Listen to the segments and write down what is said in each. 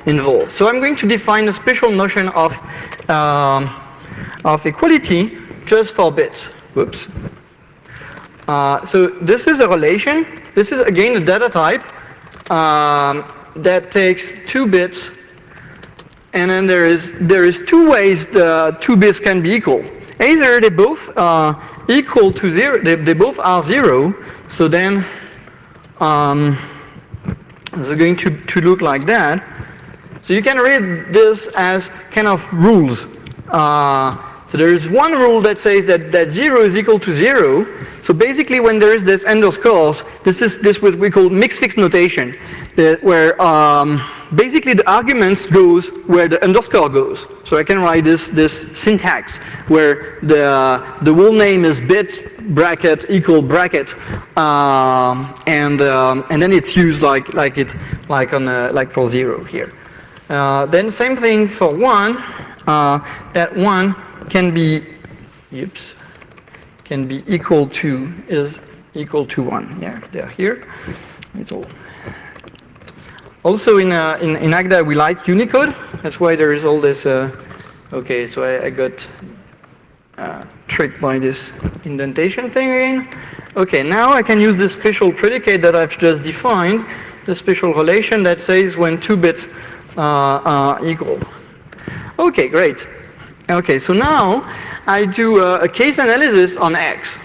involved. So I'm going to define a special notion of equality just for bits. Whoops. So this is a relation. This is again a data type that takes 2 bits, and then there is 2 ways the 2 bits can be equal. Either they both equal to 0. They both are 0. So then it's going to look like that. So you can read this as kind of rules. So there is one rule that says that 0 is equal to 0. So basically when there is this underscores, this is what we call mixed fixed notation, where basically the arguments goes where the underscore goes. So I can write this syntax where the whole name is bit bracket equal bracket, and then it's used like for 0 here. Then same thing for 1. That 1 can be equal to 1. Yeah, they're here. It's all. Also in Agda we like Unicode. That's why there is all this. Okay, so I got tricked by this indentation thing again. Okay, now I can use this special predicate that I've just defined, the special relation that says when 2 bits are equal. Okay, great. Okay, so now I do a case analysis on X.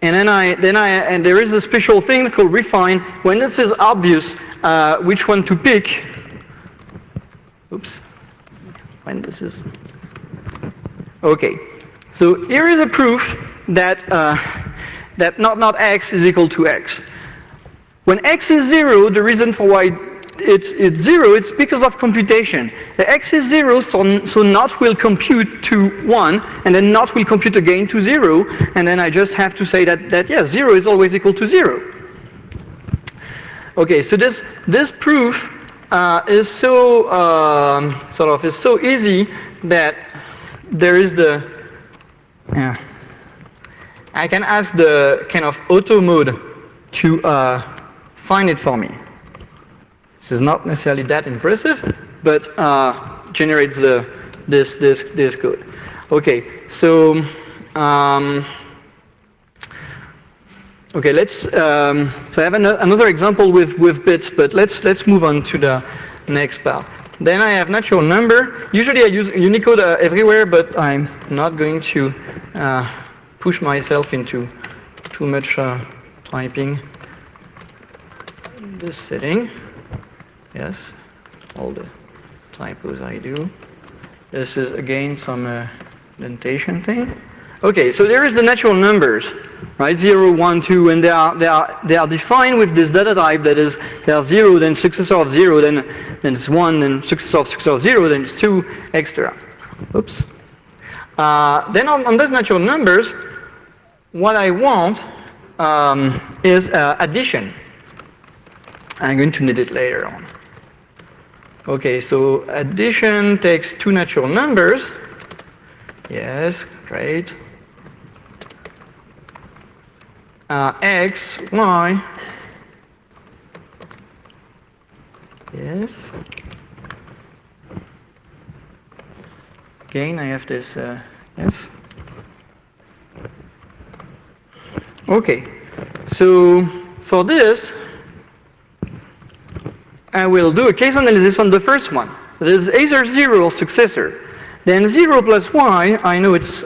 And then there is a special thing called refine. When this is obvious which one to pick. Oops. When this is. Okay. So here is a proof that that not X is equal to X. When X is 0, the reason for why it's 0, it's because of computation. The X is 0, so not will compute to 1, and then not will compute again to 0, and then I just have to say that yeah, 0 is always equal to 0. Okay, so this proof is so is so easy that there is I can ask the kind of auto mode to find it for me. This is not necessarily that impressive, but generates this code. Okay, so okay, let's. So I have another example with bits, but let's move on to the next part. Then I have natural number. Usually I use Unicode everywhere, but I'm not going to push myself into too much typing. This setting. Yes, all the typos I do. This is again some indentation thing. Okay, so there is the natural numbers, right? 0, 1, 2, and they are defined with this data type that is they are 0, then successor of 0, then it's 1, then successor of 0, then it's 2, etc. Oops. Then on those natural numbers, what I want is addition. I'm going to need it later on. Okay, so addition takes 2 natural numbers. Yes, great. X, Y. Yes. Again, I have this, yes. Okay, so for this, I will do a case analysis on the first one. So this is either 0 or successor. Then 0 plus y, I know it's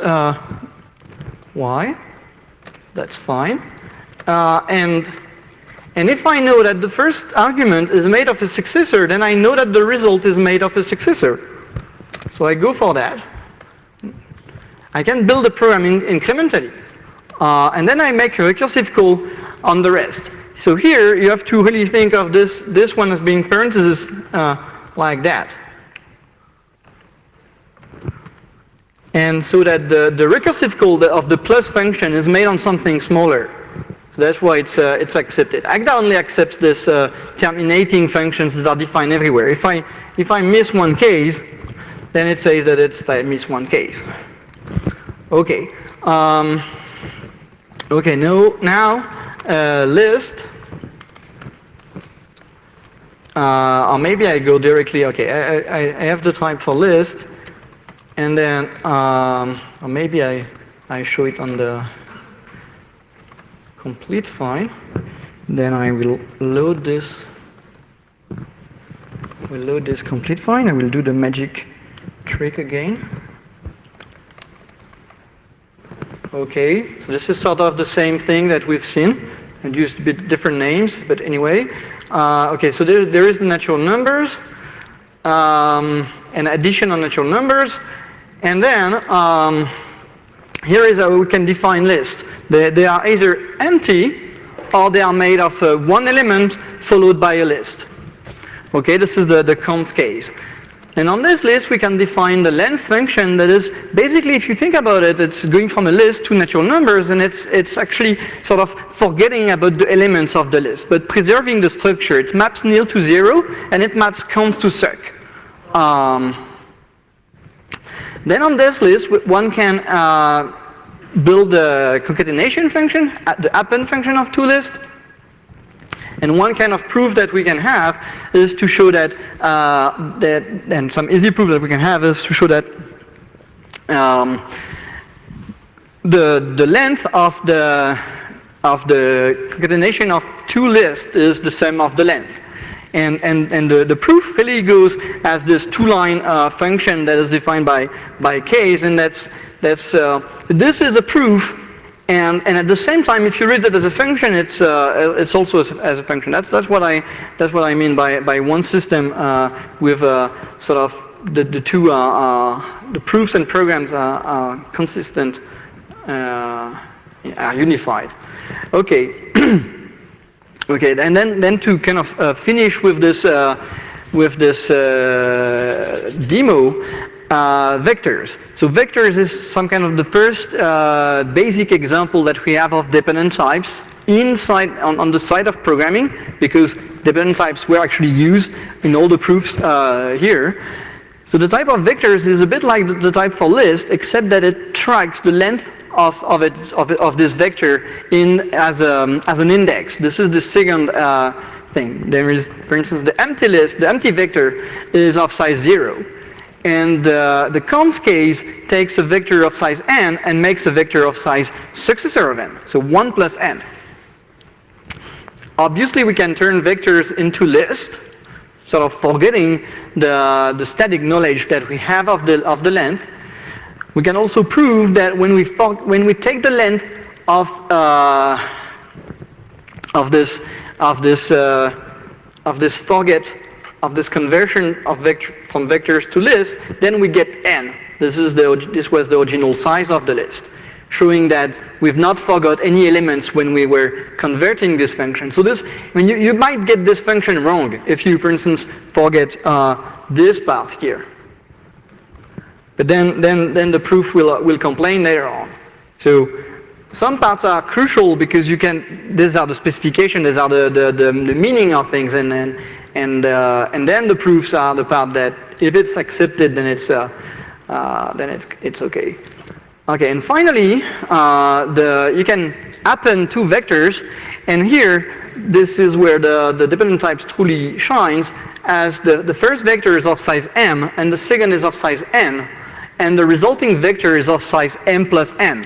y. That's fine. And if I know that the first argument is made of a successor, then I know that the result is made of a successor. So I go for that. I can build a program incrementally. And then I make a recursive call on the rest. So here you have to really think of this one as being parentheses like that. And so that the recursive call of the plus function is made on something smaller. So that's why it's accepted. Agda only accepts this terminating functions that are defined everywhere. If I miss one case, then it says that I miss one case. Okay. Okay. Now list. or maybe I go directly, okay, I have the type for list, and then, or maybe I show it on the complete file. Then I will load this. We'll load this complete file. I will do the magic trick again. Okay, so this is sort of the same thing that we've seen. I used a bit different names, but anyway. Okay, so there is the natural numbers, an addition of natural numbers, and then here is how we can define lists. They are either empty or they are made of one element followed by a list. Okay, this is the const case. And on this list, we can define the length function that is basically, if you think about it, it's going from a list to natural numbers, and it's actually sort of forgetting about the elements of the list, but preserving the structure. It maps nil to 0, and it maps const to circ. Then on this list, one can build a concatenation function, the append function of two lists. And one kind of proof that we can have is to show that, and some easy proof that we can have is to show that the length of the concatenation of two lists is the sum of the length. And the proof really goes as this two-line function that is defined by case, and this is a proof. And at the same time, if you read it as a function, it's also as a function. That's what I mean by one system with sort of the two the proofs and programs are consistent, are unified. Okay, okay, and then to kind of finish with this demo. Vectors. So vectors is some kind of the first basic example that we have of dependent types inside on the side of programming, because dependent types were actually used in all the proofs here. So the type of vectors is a bit like the type for list, except that it tracks the length of this vector in as an index. This is the second thing. There is, for instance, the empty list. The empty vector is of size 0. And the const case takes a vector of size n and makes a vector of size successor of n, so 1 plus n. Obviously, we can turn vectors into lists, sort of forgetting the static knowledge that we have of the length. We can also prove that when we take the length of this conversion of from vectors to lists, then we get n. This was the original size of the list, showing that we've not forgot any elements when we were converting this function. So you might get this function wrong if you, for instance, forget this part here. But then the proof will complain later on. So some parts are crucial because these are the specification, these are the meaning of things, and then the proofs are the part that if it's accepted, then it's okay. Okay, and finally, you can append two vectors, and here this is where the dependent types truly shines, as the first vector is of size m, and the second is of size n, and the resulting vector is of size m plus n.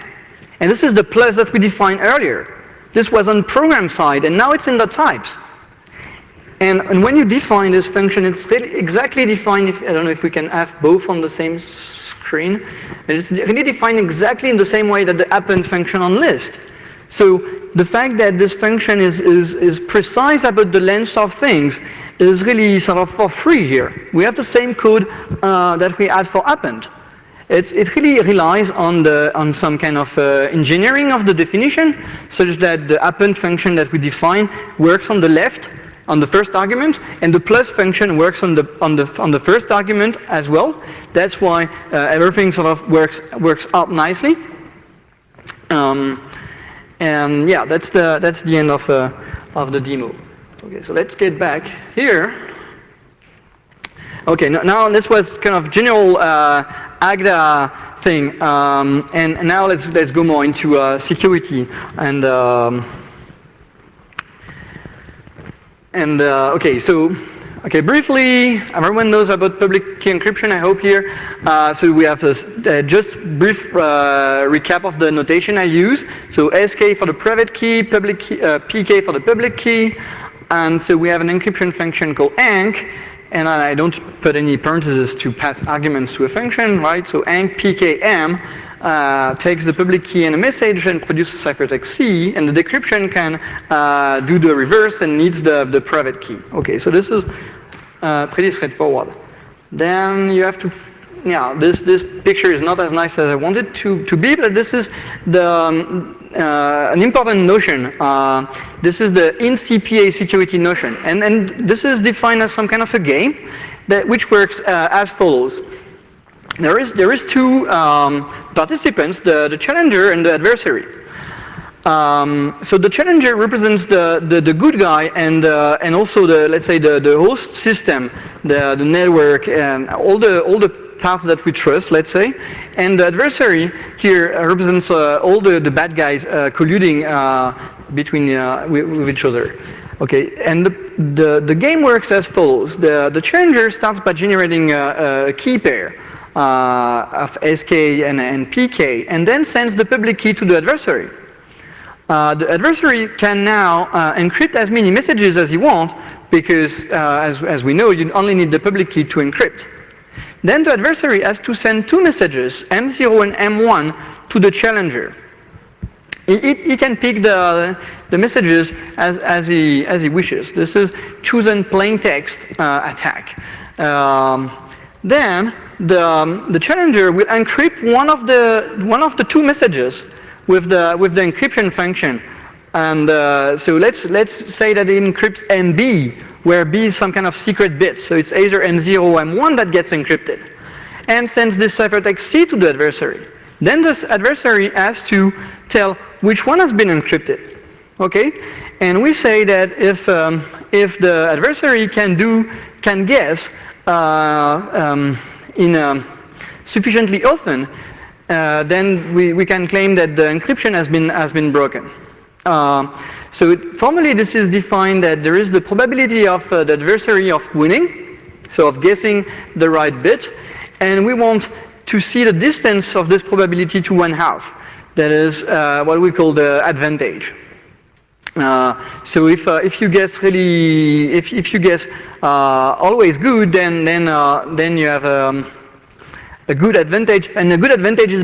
And this is the plus that we defined earlier. This was on program side, and now it's in the types. And when you define this function, it's really exactly defined, I don't know if we can have both on the same screen, but it's really defined exactly in the same way that the append function on list. So the fact that this function is precise about the length of things is really sort of for free here. We have the same code that we had for append. It really relies on some kind of engineering of the definition, such that the append function that we define works on the left, on the first argument, and the plus function works on the first argument as well. That's why everything sort of works out nicely. And yeah, that's the end of the demo. Okay, so let's get back here. Okay, now this was kind of general Agda thing, and now let's go more into security and okay. So Okay, briefly, everyone knows about public key encryption, I hope here. So we have this just brief recap of the notation I use. So SK for the private key, public key, PK for the public key. And so we have an encryption function called enc, and I don't put any parentheses to pass arguments to a function, right? So enc PKM takes the public key and a message and produces ciphertext C, and the decryption can do the reverse and needs the private key. Okay, so this is pretty straightforward. Then you have to, this picture is not as nice as I wanted to be, but this is the an important notion. This is the in-CPA security notion, and this is defined as some kind of a game which works as follows. There is two participants, the challenger and the adversary. So the challenger represents the good guy and also let's say the host system, the network and all the parts that we trust, let's say, and the adversary here represents all the bad guys colluding between with each other. Okay, and the game works as follows. The challenger starts by generating a key pair of SK and PK, and then sends the public key to the adversary. The adversary can now encrypt as many messages as he wants, because as we know, you only need the public key to encrypt. Then the adversary has to send two messages, M0 and M1, to the challenger. He can pick the messages as he wishes. This is chosen plain text attack. Then the challenger will encrypt one of the two messages with the encryption function. And so let's say that it encrypts MB, where B is some kind of secret bit. So it's either M0 or M1 that gets encrypted, and sends this ciphertext C to the adversary. Then this adversary has to tell which one has been encrypted. Okay, and we say that if the adversary can guess sufficiently often, then we can claim that the encryption has been broken. So formally this is defined that there is the probability of the adversary of winning, so of guessing the right bit, and we want to see the distance of this probability to 1/2. That is what we call the advantage. So if you guess really, if you guess always good, then you have a good advantage, and a good advantage is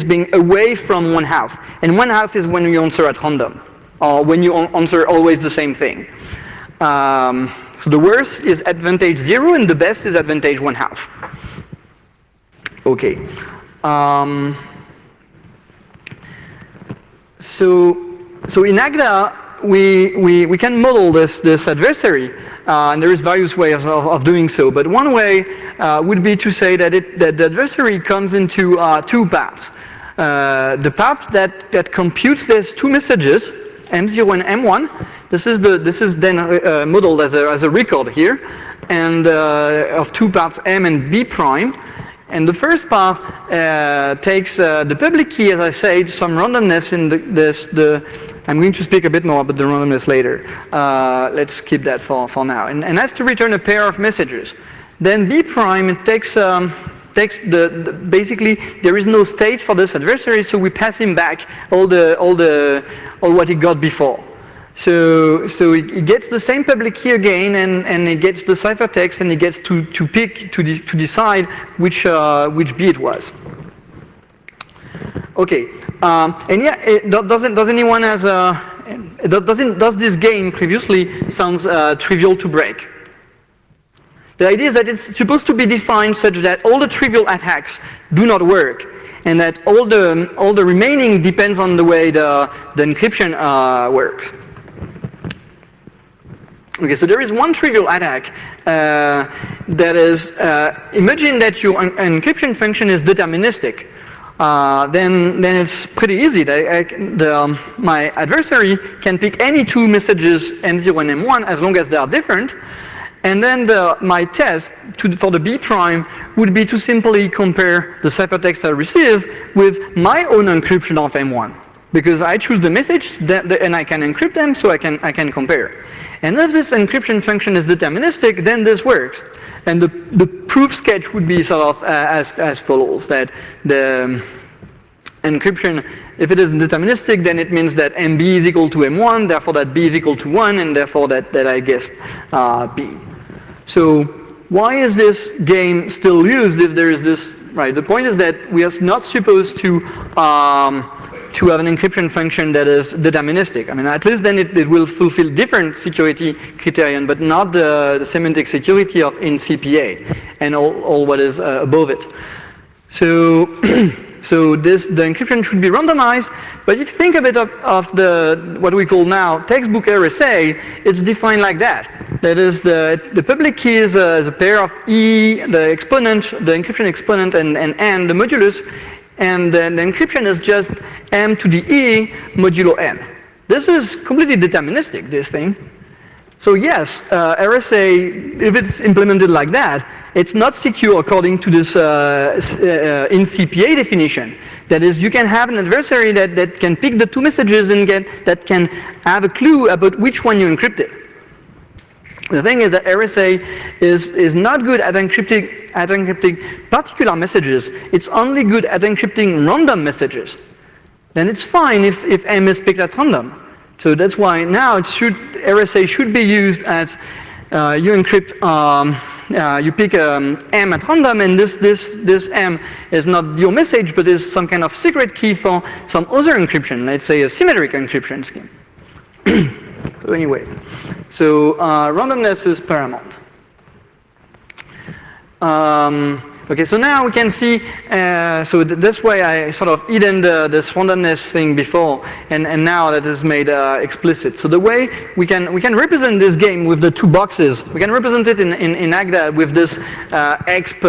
being away from 1/2, and 1/2 is when you answer at random, or when you answer always the same thing. So the worst is advantage 0, and the best is advantage 1/2. Okay. So in Agda, we can model this adversary, and there is various ways of doing so. But one way would be to say that the adversary comes into two parts. The part that computes these two messages, M0 and M1. This is then modeled as a record here, and of two parts M and B prime. And the first part takes the public key, as I said, some randomness in I'm going to speak a bit more about the randomness later. Let's keep that for now. And has to return a pair of messages. Then B prime takes basically there is no state for this adversary, so we pass him back all what he got before. So he gets the same public key again, and he gets the ciphertext, and he gets to decide which B it was. Okay, and yeah, does this game previously sounds trivial to break? The idea is that it's supposed to be defined such that all the trivial attacks do not work, and that all the remaining depends on the way the encryption works. Okay, so there is one trivial attack that is, imagine that your encryption function is deterministic. Then it's pretty easy. My adversary can pick any two messages, M0 and M1, as long as they are different. And then my test for the B prime would be to simply compare the ciphertext I receive with my own encryption of M1. Because I choose the message and I can encrypt them, so I can compare. And if this encryption function is deterministic, then this works. And the proof sketch would be sort of as follows, that the encryption, if it is deterministic, then it means that MB is equal to M1, therefore that B is equal to 1, and therefore that I guessed B. So why is this game still used if there is this, right? The point is that we are not supposed to have an encryption function that is deterministic. I mean, at least then it will fulfill different security criterion, but not the semantic security of in CPA and all what is above it. So, so the encryption should be randomized, but if you think of it of the what we call now textbook RSA, it's defined like that. That is, the public key is a pair of E, the exponent, the encryption exponent, and N, the modulus, and then the encryption is just M to the E modulo N. This is completely deterministic, this thing. So yes, RSA, if it's implemented like that, it's not secure according to this in CPA definition. That is, you can have an adversary that can pick the two messages and that can have a clue about which one you encrypted. The thing is that RSA is not good at encrypting particular messages. It's only good at encrypting random messages. Then it's fine if M is picked at random. So that's why now RSA should be used as you encrypt, you pick M at random, and this M is not your message, but is some kind of secret key for some other encryption, let's say a symmetric encryption scheme. So anyway, so randomness is paramount. Okay, so now we can see, so this way I sort of hidden this randomness thing before, and now that is made explicit. So the way we can represent this game with the two boxes, we can represent it in Agda with this exp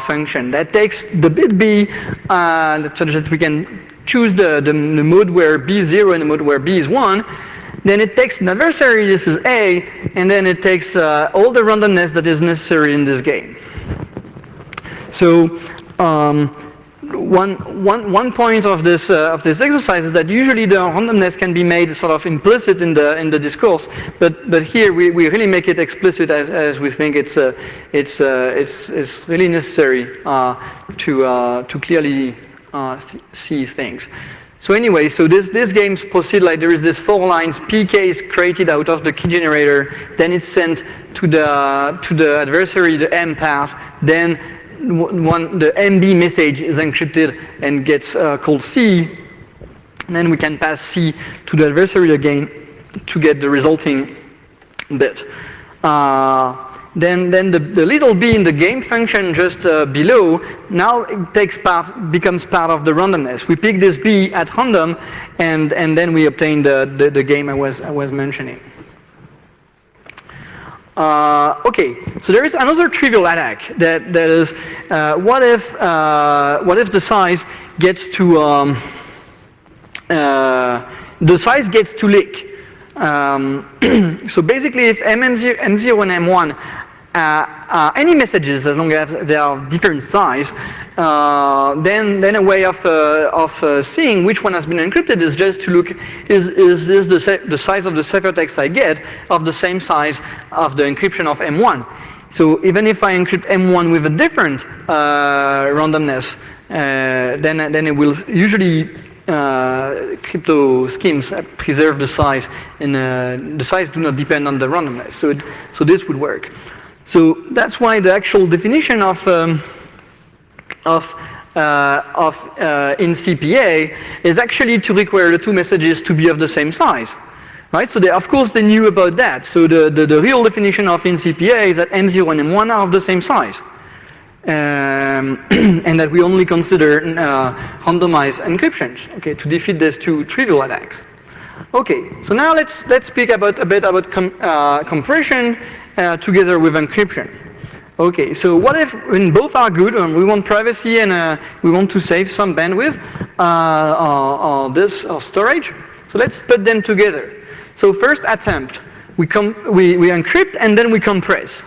function that takes the bit B, such that we can choose the mode where B is 0 and the mode where B is 1. Then it takes an adversary, this is A, and then it takes all the randomness that is necessary in this game. So one point of this exercise is that usually the randomness can be made sort of implicit in the discourse, but here we really make it explicit as we think it's really necessary to clearly see things. So anyway, so this games proceed like there is this 4 lines. PK is created out of the key generator, then it's sent to the adversary, the M path, then the MB message is encrypted and gets called C, and then we can pass C to the adversary again to get the resulting bit. Then the little b in the game function just below, now it becomes part of the randomness. We pick this b at random, and then we obtain the game I was mentioning. Okay, so there is another trivial attack that is, what if the size gets to leak? So basically, if M0 and M1 any messages, as long as they are different size, then a way of seeing which one has been encrypted is just to look, is this the size of the ciphertext I get of the same size of the encryption of M1? So even if I encrypt M1 with a different randomness, then it will usually crypto schemes preserve the size, and the size do not depend on the randomness. So this would work. So that's why the actual definition of in CPA is actually to require the two messages to be of the same size, right? So of course they knew about that. So the real definition of in CPA is that M0 and M1 are of the same size. And that we only consider randomized encryptions, okay, to defeat these two trivial attacks. Okay, so now let's speak a bit about compression together with encryption. Okay, so what if when both are good, we want privacy and we want to save some bandwidth or storage? So let's put them together. So first attempt, we encrypt and then we compress.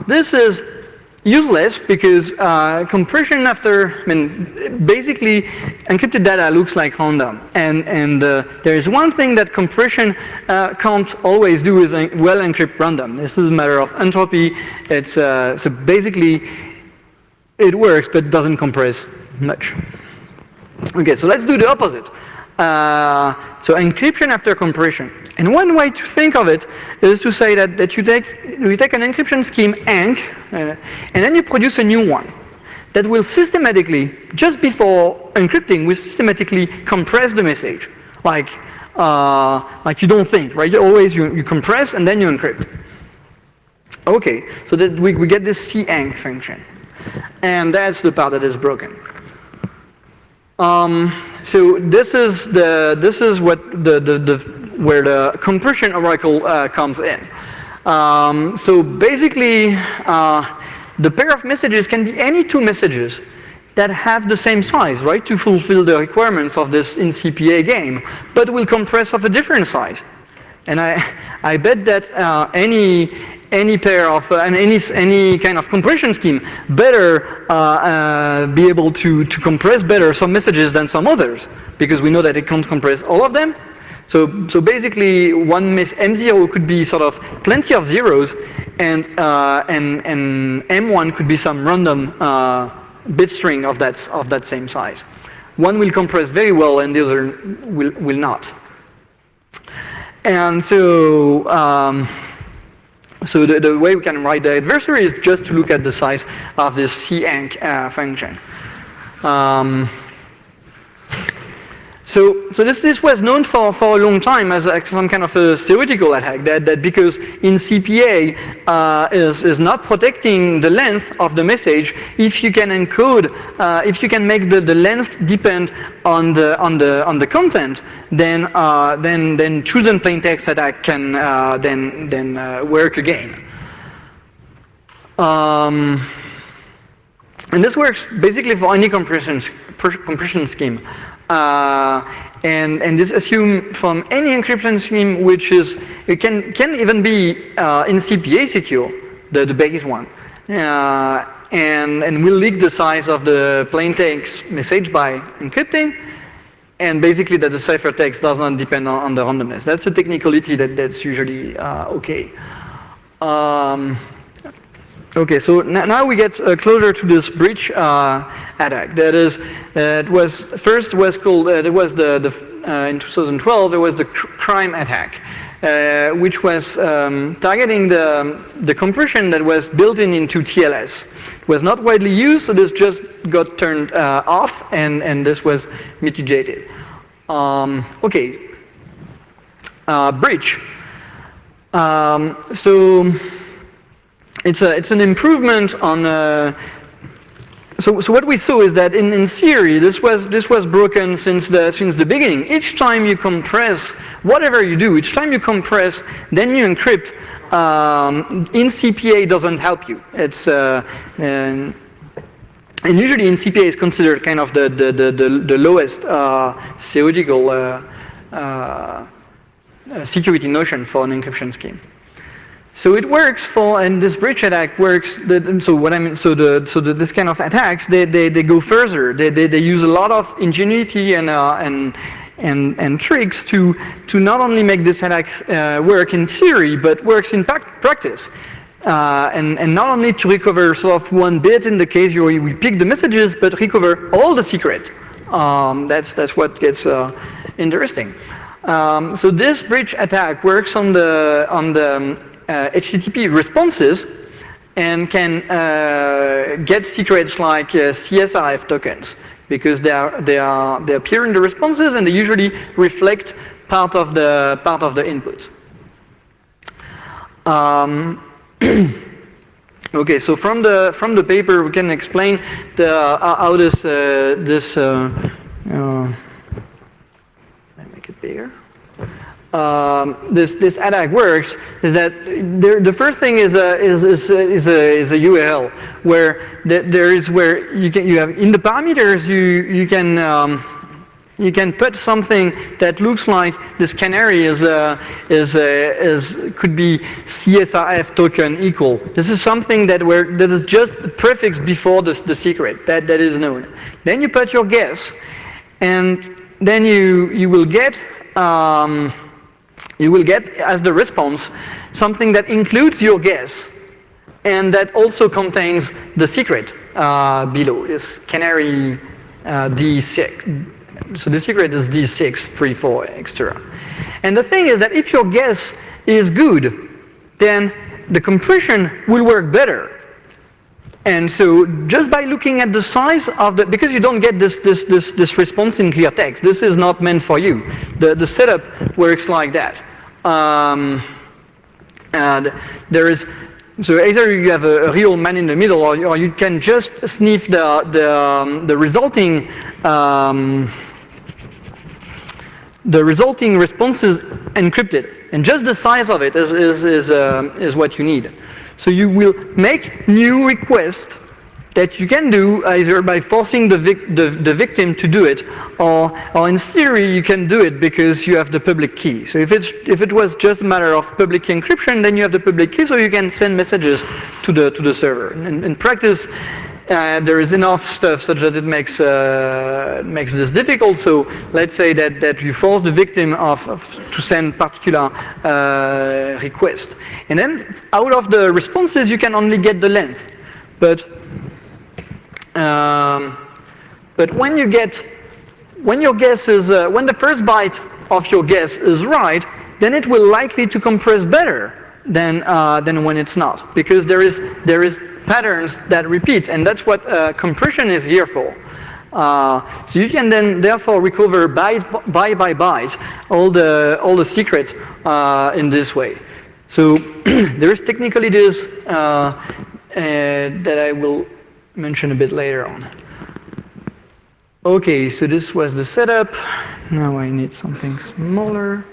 This is useless because compression after, basically encrypted data looks like random, and there is one thing that compression can't always do is well encrypt random. This is a matter of entropy. It's so basically it works but doesn't compress much. Okay, so let's do the opposite. So encryption after compression. And one way to think of it is to say that you take an encryption scheme, enc, and then you produce a new one that will systematically, just before encrypting, will systematically compress the message. Like you don't think, right? You compress and then you encrypt. Okay, so that we get thiscenc function. And that's the part that is broken. So this is what where the compression oracle comes in. So basically, the pair of messages can be any two messages that have the same size, right, to fulfill the requirements of this in CPA game, but will compress of a different size. And I bet that any pair of any kind of compression scheme better be able to compress better some messages than some others, because we know that it can't compress all of them. So basically, one M0 could be sort of plenty of zeros, and M1 could be some random bit string of that same size. One will compress very well, and the other will not. And so. So the way we can write the adversary is just to look at the size of thiscenc function. So this was known for a long time as some kind of a theoretical attack, that because in CPA is not protecting the length of the message, if you can encode, if you can make the length depend on the content, then chosen plaintext attack can then work again. And this works basically for any compression scheme. And this assumes from any encryption scheme, which is, it can even be in CPA secure, the base one, and will leak the size of the plaintext message by encrypting, and basically that the ciphertext does not depend on the randomness. That's a technicality that's usually okay. Okay, so now we get closer to this breach attack. It was called in 2012. There was the crime attack, which was targeting the compression that was built into TLS. It was not widely used, so this just got turned off, and this was mitigated. Okay, breach. So. It's an improvement on. So what we saw is that in theory this was broken since the beginning. Each time you compress, whatever you do, each time you compress, then you encrypt. In CPA doesn't help you. It's and usually in CPA is considered kind of the lowest theoretical security notion for an encryption scheme. So it works and this breach attack works. This kind of attacks, they go further. They use a lot of ingenuity and tricks to not only make this attack work in theory, but works in practice. And not only to recover sort of one bit in the case we pick the messages, but recover all the secret. That's what gets interesting. So this breach attack works on the HTTP responses and can get secrets like CSRF tokens, because they appear in the responses and they usually reflect part of the input. Okay, so from the paper we can explain how this let me make it bigger. This attack works is that the first thing is a URL where you have in the parameters you you can put something that looks like this canary could be CSRF token equal. This is something that is just the prefix before the secret that is known. Then you put your guess, and then you will get as the response something that includes your guess, and that also contains the secret below, this canary D6. So the secret is D6, 3, 4, etc. And the thing is that if your guess is good, then the compression will work better. And so just by looking at the size of because you don't get this response in clear text, this is not meant for you. The setup works like that. And there is, so either you have a real man in the middle, or you can just sniff the resulting responses encrypted, and just the size of it is what you need. So you will make new requests that you can do either by forcing the victim to do it, or in theory you can do it because you have the public key. So if it was just a matter of public key encryption, then you have the public key, so you can send messages to the server. In practice, there is enough stuff such that it makes this difficult. So let's say that you force the victim to send particular request, and then out of the responses you can only get the length. But when your guess is when the first byte of your guess is right, then it will likely to compress better than when it's not, because there is patterns that repeat, and that's what compression is here for. So you can then therefore recover byte by byte all the secret in this way. So there is technically this that I will mention a bit later on. Okay, so this was the setup. Now I need something smaller.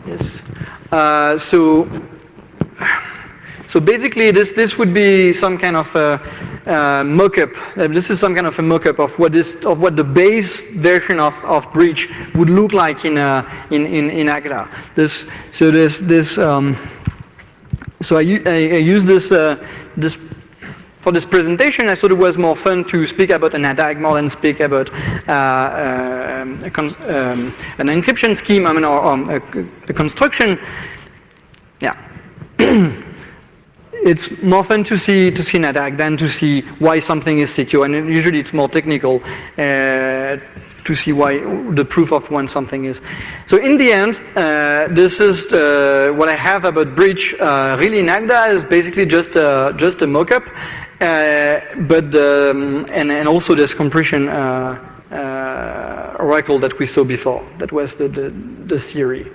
Yes. So basically, this would be some kind of mock-up. This is some kind of a mock-up of what the base version of breach would look like in Agda. So I use this for this presentation. I thought it was more fun to speak about an attack more than speak about an encryption scheme, or a construction. Yeah. It's more fun to see an attack than to see why something is secure, and usually it's more technical to see why the proof of when something is. So in the end, this is what I have about breach. Really, in Agda is basically just a mock-up, but and also this compression oracle that we saw before. That was the theory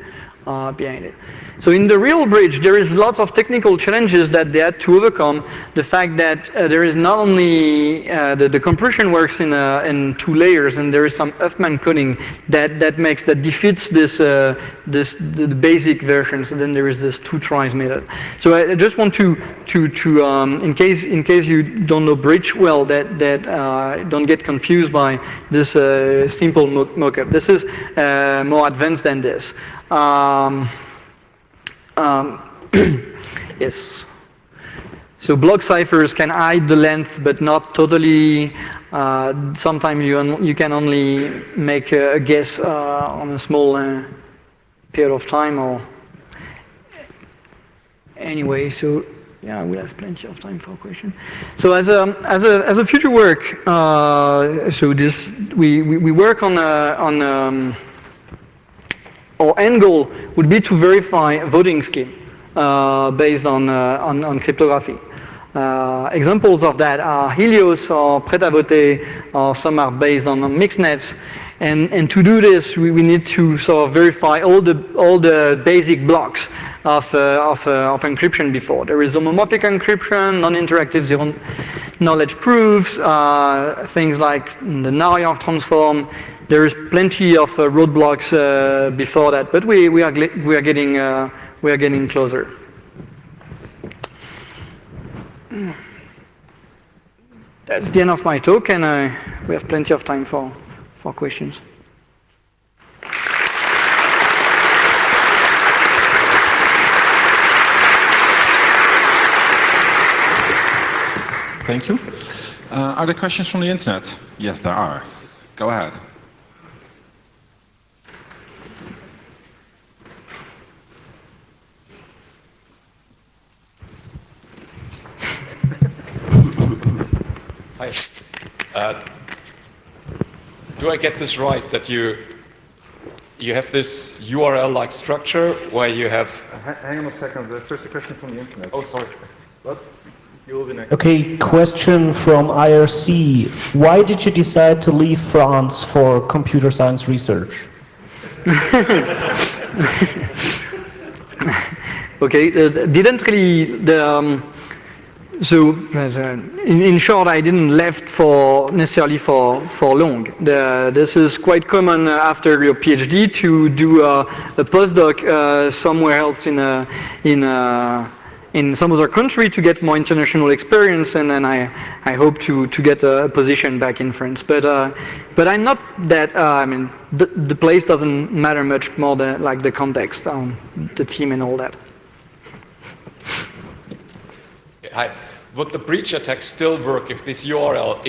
behind it. So in the real bridge, there is lots of technical challenges that they had to overcome. The fact that there is not only the compression works in 2 layers, and there is some Huffman coding that defeats the basic version. So then there is this 2 tries method. So I just want to in case you don't know bridge well, that don't get confused by this simple mockup. This is more advanced than this. Yes. So block ciphers can hide the length, but not totally. Sometimes you can only make a guess on a small period of time. Or anyway, so yeah, we'll have plenty of time for questions. So as a future work, so this we work on our end goal would be to verify a voting scheme based on cryptography. Examples of that are Helios or Pret-à-Voter, or some are based on mixed nets. And to do this, we need to sort of verify all the basic blocks of encryption before. There is homomorphic encryption, non-interactive zero-knowledge proofs, things like the Navier transform. There is plenty of roadblocks before that, but we are getting closer. That's the end of my talk, and we have plenty of time for questions. Thank you. Are there questions from the internet? Yes, there are. Go ahead. Hi. Do I get this right, that you have this URL-like structure where you have... Hang on a second, there's first a question from the internet. Oh, sorry. What? You will be next. Okay, question from IRC. Why did you decide to leave France for computer science research? Okay, didn't really... in short, I didn't left necessarily for long. This is quite common after your PhD to do a postdoc somewhere else in some other country to get more international experience, and then I hope to get a position back in France. But I'm not that. I mean, the place doesn't matter much more than like the context, the team, and all that. Hi. Would the breach attack still work if this URL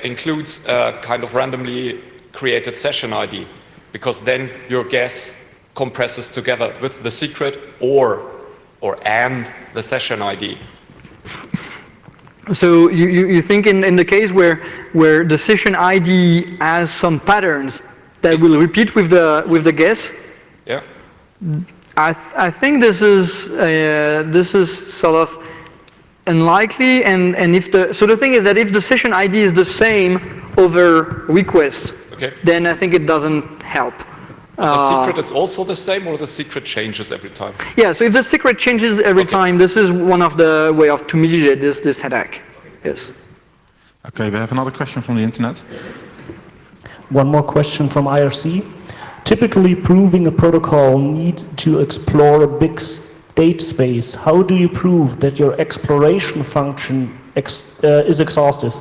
includes a kind of randomly created session ID? Because then your guess compresses together with the secret and the session ID. So you think in the case where the session ID has some patterns that will repeat with the guess? Yeah. I think this is sort of unlikely, and the thing is that if the session ID is the same over requests, okay, then I think it doesn't help. The secret is also the same, or the secret changes every time? Yeah, so if the secret changes every time, this is one of the way to mitigate this attack. Yes. Okay, we have another question from the internet. One more question from IRC. Typically, proving a protocol needs to explore a big state space. How do you prove that your exploration function is exhaustive?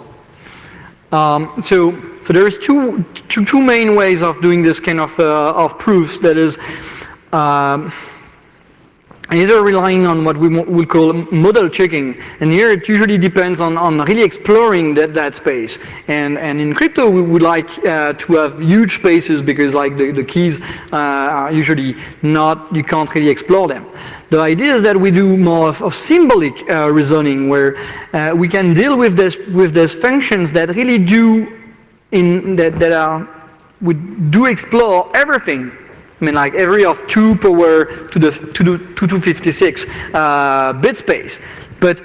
So there's two main ways of doing this kind of proofs. That is, either relying on what we will call model checking, and here it usually depends on really exploring that space. And in crypto, we would like to have huge spaces because like the keys are usually you can't really explore them. The idea is that we do more of symbolic reasoning, where we can deal with these functions that really we do explore everything. I mean, like every of 2 power to the 256 bit space, but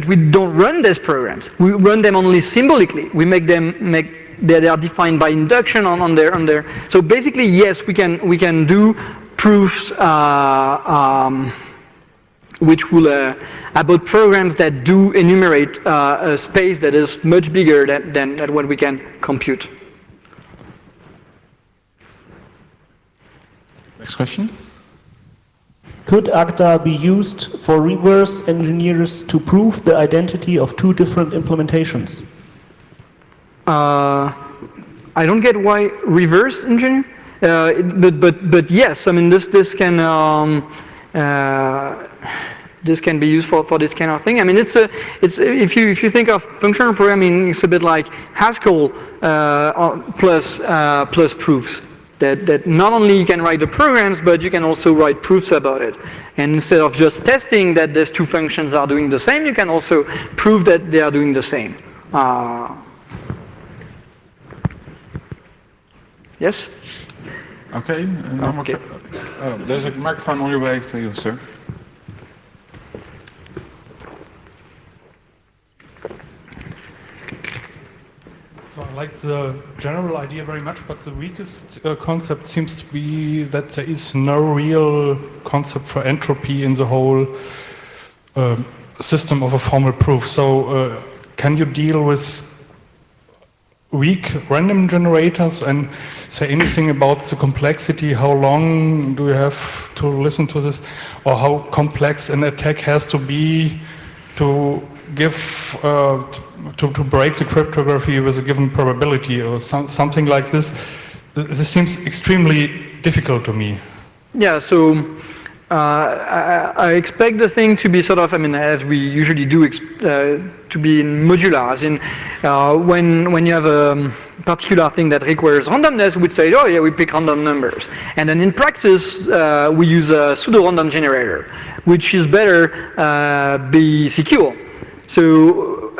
we don't run these programs. We run them only symbolically. We make they are defined by induction on their. So basically, yes, we can do proofs which will about programs that do enumerate a space that is much bigger than what we can compute. Next question. Could Agda be used for reverse engineers to prove the identity of 2 different implementations? I don't get why reverse engineer, but yes, I mean this can be used for this kind of thing. I mean it's if you think of functional programming, it's a bit like Haskell plus proofs. That not only you can write the programs, but you can also write proofs about it. And instead of just testing that these 2 functions are doing the same, you can also prove that they are doing the same. Yes? Okay. Okay. There's a microphone on your way to you, sir. So I like the general idea very much, but the weakest concept seems to be that there is no real concept for entropy in the whole system of a formal proof. So can you deal with weak random generators and say anything about the complexity? How long do you have to listen to this? Or how complex an attack has to be to give to break the cryptography with a given probability or something like this? This seems extremely difficult to me. Yeah, so I expect the thing to be sort of, I mean, as we usually do, to be modular, as in when you have a particular thing that requires randomness, we'd say, oh yeah, we pick random numbers. And then in practice, we use a pseudo-random generator, which is better be secure. So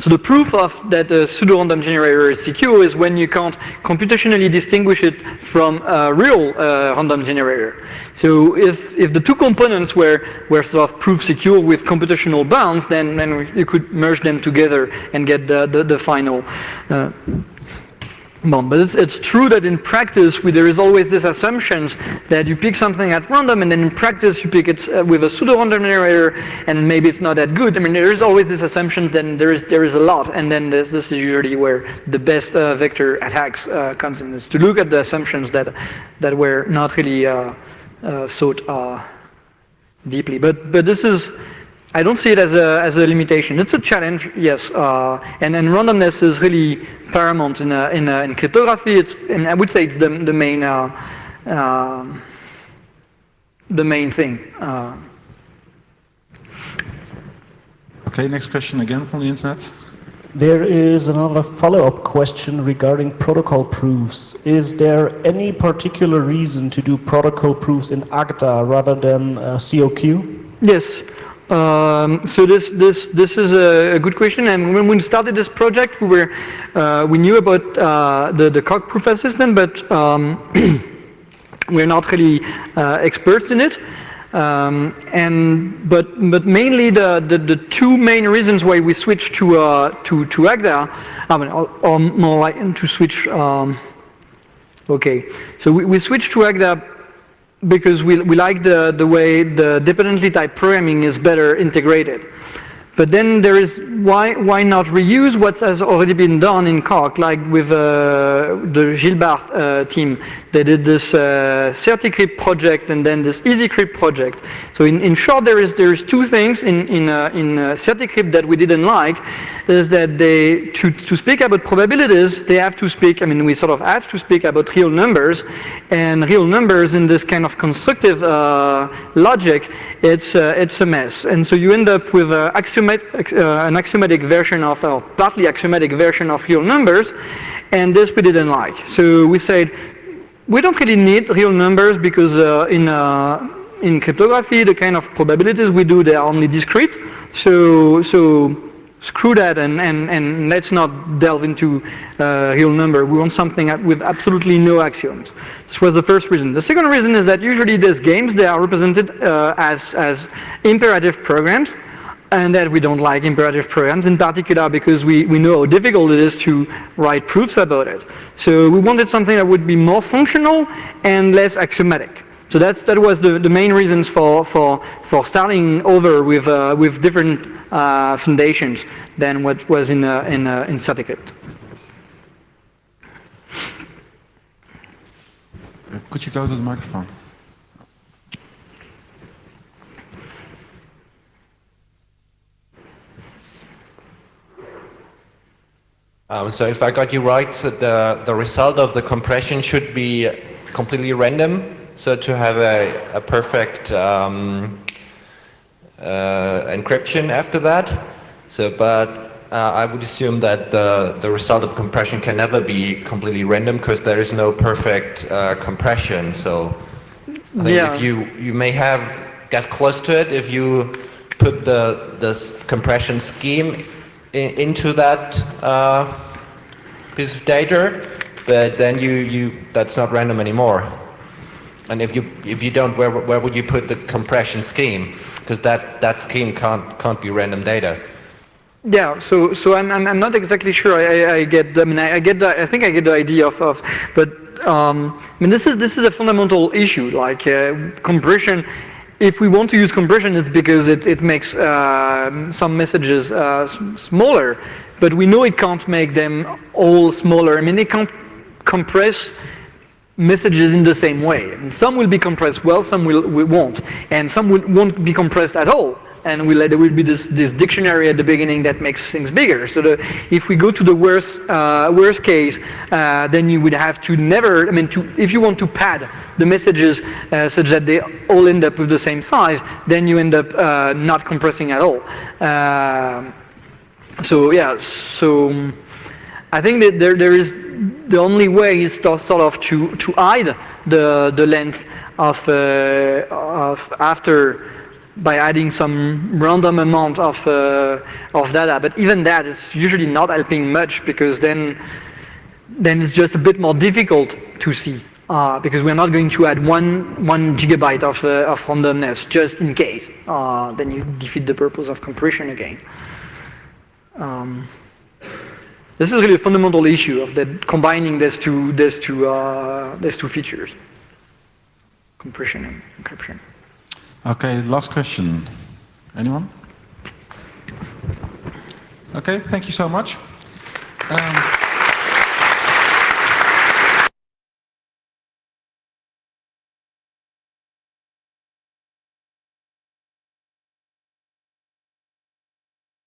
the proof of that a pseudo-random generator is secure is when you can't computationally distinguish it from a real random generator. So if the two components were sort of proof secure with computational bounds, then you could merge them together and get the final bond. But it's true that in practice there is always this assumption that you pick something at random and then in practice you pick it with a pseudo-random generator and maybe it's not that good. I mean, there is always this assumption that there is a lot, and then this is usually where the best vector attacks comes in, is to look at the assumptions that were not really thought deeply. But this is, I don't see it as a limitation. It's a challenge, yes, and randomness is really paramount in cryptography. And I would say it's the main thing. Okay, next question again from the internet. There is another follow-up question regarding protocol proofs. Is there any particular reason to do protocol proofs in Agda rather than COQ? Yes. So this is a good question, and when we started this project, we knew about the coq proof assistant, but we're not really experts in it. But mainly the two main reasons why we switched to Agda, I mean, or more like to switch. Okay, so we switched to Agda because we like the way the dependently typed programming is better integrated. But then there is, why not reuse what has already been done in coq, like with the Gilbert team. They did this CertiCrypt project and then this EasyCrypt project. So in short, there is two things in CertiCrypt that we didn't like, is that they, to speak about probabilities, they have to speak, I mean, we sort of have to speak about real numbers, and real numbers in this kind of constructive logic, it's a mess. And so you end up with an axiomatic version of, or partly axiomatic version of real numbers, and this we didn't like. So we said, we don't really need real numbers because in cryptography, the kind of probabilities we do, they are only discrete. So screw that and let's not delve into real number. We want something with absolutely no axioms. This was the first reason. The second reason is that usually these games, they are represented as imperative programs, and that we don't like imperative programs, in particular because we know how difficult it is to write proofs about it. So we wanted something that would be more functional and less axiomatic. So that was the main reasons for starting over with different foundations than what was in CertiCrypt. Could you go to the microphone? So if I got you right, so the result of the compression should be completely random, so to have a perfect encryption after that. So, but I would assume that the result of compression can never be completely random because there is no perfect compression. So I think if you may have got close to it if you put the compression scheme into that piece of data, but then that's not random anymore. And if you don't, where would you put the compression scheme? Because that scheme can't be random data. Yeah, so I'm not exactly sure. I think I get the idea of but I mean this is a fundamental issue. Like compression. If we want to use compression, it's because it makes some messages smaller, but we know it can't make them all smaller. I mean, it can't compress messages in the same way. And some will be compressed well, some won't, and some won't be compressed at all. and there will be this dictionary at the beginning that makes things bigger. So if we go to the worst case, then you would have to never, if you want to pad the messages such that they all end up with the same size, then you end up not compressing at all. So I think that there is, the only way is to sort of to hide the length of after, by adding some random amount of data. But even that is usually not helping much, because then it's just a bit more difficult to see, because we're not going to add one gigabyte of randomness just in case. Then you defeat the purpose of compression again. This is really a fundamental issue of that, combining these two features, compression and encryption. Okay, last question. Anyone? Okay, thank you so much.